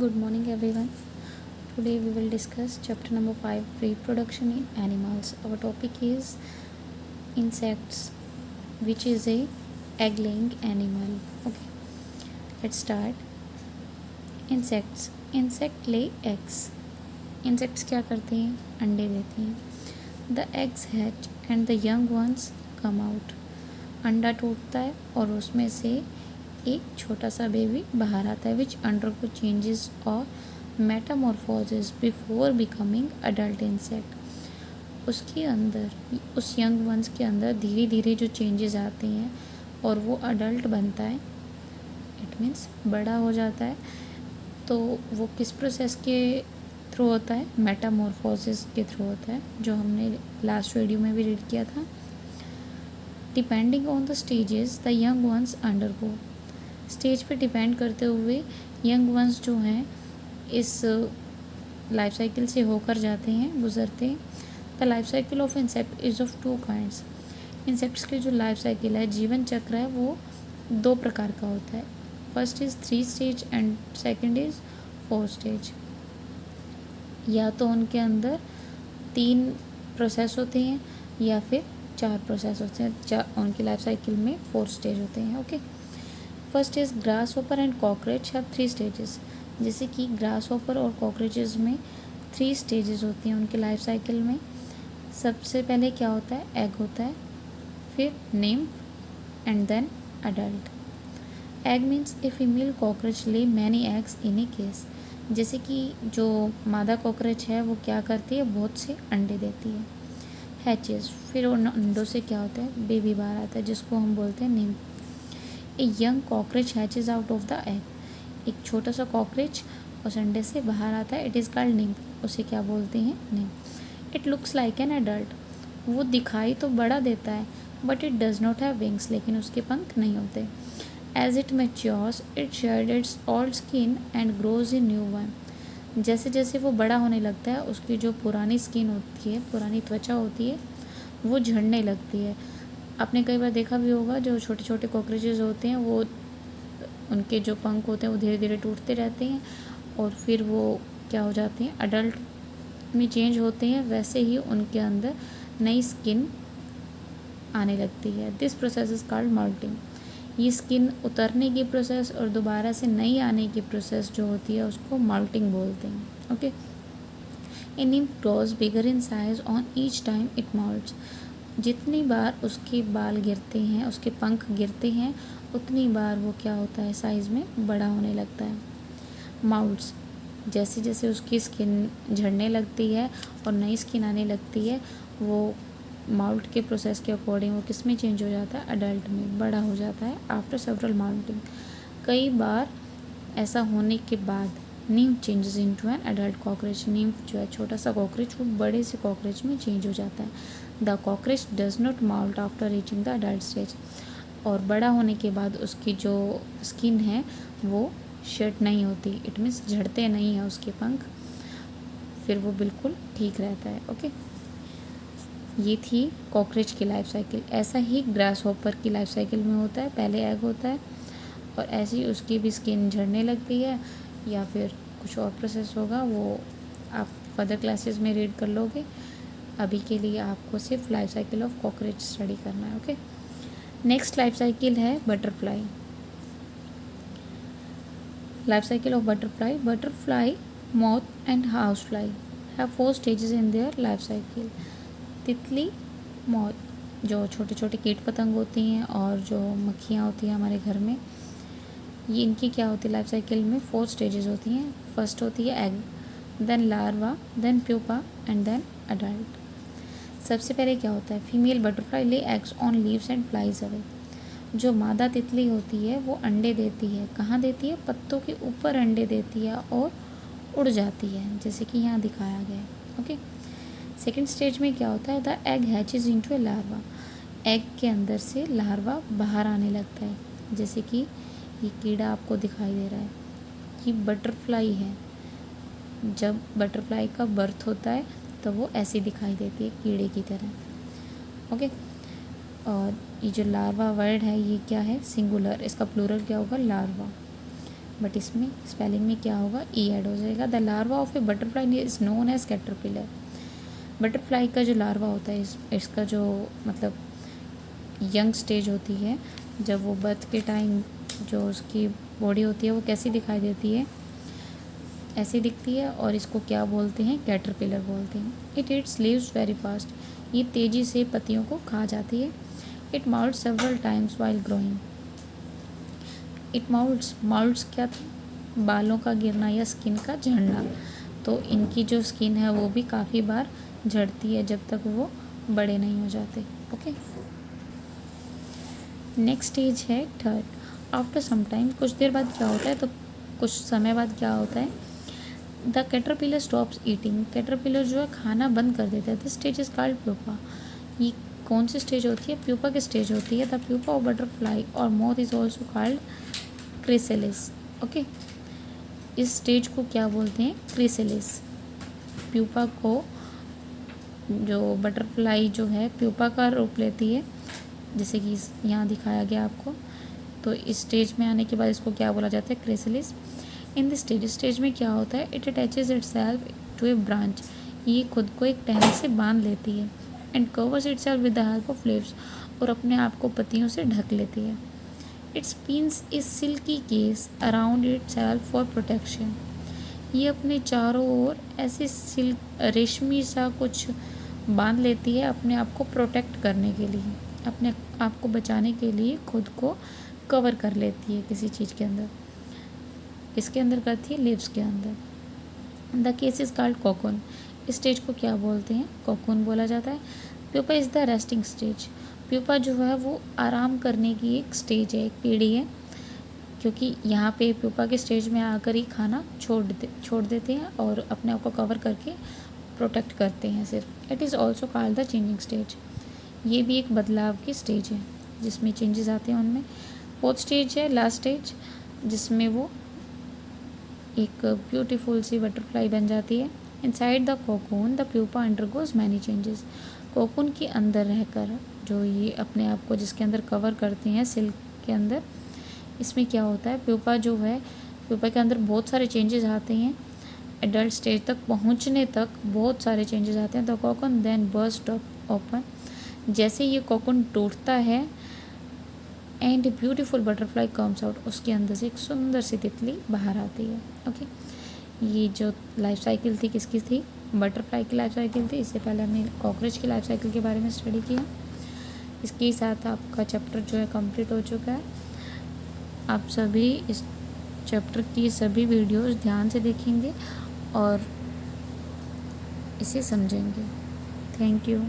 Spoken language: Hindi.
Good morning, everyone. Today we will discuss chapter number 5, reproduction in animals. Our topic is insects, which is a egg laying animal. Okay, let's start. Insect lay eggs. Insects क्या करते हैं? अंडे देते हैं. The eggs hatch and the young ones come out. अंडा टूटता है और उसमें से एक छोटा सा बेबी बाहर आता है, विच अंडरगो चेंजेस और Metamorphosis before becoming adult insect. उसके अंदर, उस यंग वंस के अंदर धीरे धीरे जो चेंजेस आते हैं और वो अडल्ट बनता है, इट मीन्स बड़ा हो जाता है. तो वो किस प्रोसेस के थ्रू होता है? मेटामॉर्फोसिस के थ्रू होता है, जो हमने लास्ट वीडियो में भी रीड किया था. Depending on the stages the young ones undergo. Stage पे डिपेंड करते हुए यंग वंस जो हैं इस लाइफ साइकिल से होकर जाते हैं, गुजरते हैं. The life cycle of insect is of two kinds. Insects की जो लाइफ साइकिल है, जीवन चक्र है, वो दो प्रकार का होता है. First is 3 stage and second is 4 stage. या तो उनके अंदर 3 प्रोसेस होते हैं या फिर 4 प्रोसेस होते हैं. उनकी लाइफ साइकिल में 4 स्टेज होते हैं. Okay, first is grass hopper and cockroach have 3 stages. जैसे कि ग्रास हॉपर और कॉकरोचेस में 3 स्टेजेस होती हैं उनकी लाइफ साइकिल में. सबसे पहले क्या होता है? एग होता है, फिर nymph and then adult. Egg means a female cockroach lay many eggs in a case. जैसे कि जो मादा कॉकरोच है वो क्या करती है? बहुत से अंडे देती है. हैचेस, फिर उन अंडों से क्या होता है? बेबी बाहर आता है, जिसको हम बोलते हैं nymph. A young cockroach hatches out of the egg. एक छोटा सा कॉकरोच उस अंडे से बाहर आता है. It is called nymph. उसे क्या बोलते हैं? Nymph. It looks like an adult. वो दिखाई तो बड़ा देता है, but it does not have wings. लेकिन उसके पंख नहीं होते. As it matures it shed its old skin and grows in new one. जैसे जैसे वो बड़ा होने लगता है, उसकी जो पुरानी स्किन होती है, पुरानी त्वचा होती है, वो झड़ने लगती है. आपने कई बार देखा भी होगा, जो छोटे छोटे कॉकरोचेस होते हैं, वो उनके जो पंख होते हैं वो धीरे धीरे टूटते रहते हैं और फिर वो क्या हो जाते हैं? अडल्ट में चेंज होते हैं. वैसे ही उनके अंदर नई स्किन आने लगती है. This process is called moulting. ये स्किन उतरने की प्रोसेस और दोबारा से नई आने की प्रोसेस जो होती है, उसको मॉल्टिंग बोलते हैं. Okay, a nymph grows bigger in size on each time it moults. जितनी बार उसके बाल गिरते हैं, उसके पंख गिरते हैं, उतनी बार वो क्या होता है? साइज़ में बड़ा होने लगता है. माउल्ट्स, जैसे जैसे उसकी स्किन झड़ने लगती है और नई स्किन आने लगती है, वो माउल्ट के प्रोसेस के अकॉर्डिंग वो किस में चेंज हो जाता है? अडल्ट में बड़ा हो जाता है. आफ्टर सेवरल माउल्टिंग, कई बार ऐसा होने के बाद nymph changes into an adult cockroach. Nymph जो है, छोटा सा कॉकरोच, वो बड़े से कॉकरोच में चेंज हो जाता है. The cockroach does not mould after reaching the adult stage. और बड़ा होने के बाद उसकी जो स्किन है वो शेड नहीं होती. इट मीन्स झड़ते नहीं हैं उसके पंख, फिर वो बिल्कुल ठीक रहता है. ओके, ये थी कॉकरोच की लाइफ साइकिल. ऐसा ही ग्रास हॉपर की लाइफ साइकिल में होता है. पहले एग होता है और ऐसे ही उसकी भी स्किन झड़ने लगती है, या फिर कुछ और प्रोसेस होगा, वो आप फर्दर क्लासेस में रीड कर लोगे. अभी के लिए आपको सिर्फ life cycle of cockroach study करना है. ओके, नेक्स्ट लाइफ साइकिल है butterfly. Life cycle of butterfly. Butterfly, moth and house fly have 4 stages in their life cycle. तितली, मॉथ, जो छोटे छोटे कीट पतंग होती हैं, और जो मक्खियाँ होती हैं हमारे घर में, ये इनकी क्या होती है? लाइफ साइकिल में 4 स्टेजेस होती हैं. फर्स्ट होती है egg, then larva, then pupa and then adult. सबसे पहले क्या होता है? Female butterfly lay eggs on leaves and flies away. जो मादा तितली होती है वो अंडे देती है. कहाँ देती है? पत्तों के ऊपर अंडे देती है और उड़ जाती है, जैसे कि यहाँ दिखाया गया है. ओके, सेकेंड स्टेज में क्या होता है? The egg hatches into a larva. Egg के अंदर से लार्वा बाहर आने लगता है, जैसे कि ये कीड़ा आपको दिखाई दे रहा है, ये बटरफ्लाई है. जब बटरफ्लाई का बर्थ होता है तो वो ऐसी दिखाई देती है, कीड़े की तरह. ओके, और ये जो लार्वा वर्ड है, ये क्या है? सिंगुलर. इसका प्लूरल क्या होगा? लार्वा. बट इसमें स्पेलिंग में क्या होगा, ई ऐड हो जाएगा। The larva of a butterfly is known as caterpillar. Butterfly का जो लार्वा होता है, इसका जो मतलब यंग स्टेज होती है, जब वो बर्थ के टाइम जो उसकी बॉडी होती है वो कैसी दिखाई देती है, ऐसी दिखती है, और इसको क्या बोलते हैं, कैटरपिलर बोलते हैं। It eats leaves very fast, ये तेज़ी से पत्तियों को खा जाती है। It moult several times while growing. It moults क्या था, बालों का गिरना या स्किन का झड़ना। तो इनकी जो स्किन है वो भी काफ़ी बार झड़ती है जब तक वो बड़े नहीं हो जाते। ओके, नेक्स्ट स्टेज है थर्ड। आफ्टर सम टाइम, कुछ देर बाद क्या होता है, तो कुछ समय बाद क्या होता है, the caterpillar stops eating. Caterpillar जो है खाना बंद कर देता है। This stage is called pupa. ये कौन सी स्टेज होती है, प्यूपा की स्टेज होती है। द प्यूपा ऑफ बटरफ्लाई और moth is also called chrysalis. Okay, इस स्टेज को क्या बोलते हैं, क्रिसेलिस। प्यूपा को, जो बटरफ्लाई जो है प्यूपा का रूप लेती है, जैसे कि यहाँ दिखाया गया आपको। तो इस स्टेज में आने के बाद इसको क्या बोला जाता है, क्रिसेलिस। इन दिस स्टेज में क्या होता है, it attaches itself to a branch. ये खुद को एक टहनी से बांध लेती है। And covers itself with the help of leaves, और अपने आप को पत्तियों से ढक लेती है। It spins a silky case around itself for protection. ये अपने चारों ओर ऐसे रेशमी सा कुछ बांध लेती है अपने आप को प्रोटेक्ट करने के लिए, अपने आप को बचाने के लिए खुद को कवर कर लेती है किसी चीज़ के अंदर। इसके अंदर करती है, लीव्स के अंदर। The case is called cocoon. इस स्टेज को क्या बोलते हैं, कोकून बोला जाता है। Pupa is the resting stage. Pupa जो है वो आराम करने की एक स्टेज है, एक पीढ़ी है, क्योंकि यहाँ पे प्यूपा के स्टेज में आकर ही खाना छोड़ देते हैं और अपने आप को कवर करके प्रोटेक्ट करते हैं सिर्फ। It is also called the changing stage. ये भी एक बदलाव की स्टेज है जिसमें चेंजेस आते हैं उनमें। फोर्थ स्टेज है, लास्ट स्टेज, जिसमें वो एक ब्यूटीफुल सी बटरफ्लाई बन जाती है। Inside the cocoon the pupa undergoes many changes. Cocoon के अंदर रहकर जो ये अपने आप को जिसके अंदर कवर करते हैं सिल्क के अंदर, इसमें क्या होता है, प्यूपा जो है, प्यूपा के अंदर बहुत सारे चेंजेस आते हैं। एडल्ट स्टेज तक पहुंचने तक बहुत सारे चेंजेस आते हैं। The cocoon then burst open. जैसे ये कोकून टूटता है, and beautiful butterfly comes out, उसके अंदर से एक सुंदर सी तितली बाहर आती है। ओके, ये जो लाइफ साइकिल थी किसकी थी, बटरफ्लाई की लाइफ साइकिल थी। इससे पहले हमने कॉकरोच की लाइफ साइकिल के बारे में स्टडी किया। इसके साथ आपका चैप्टर जो है कंप्लीट हो चुका है। आप सभी इस चैप्टर की सभी वीडियोस ध्यान से देखेंगे और इसे समझेंगे। Thank you.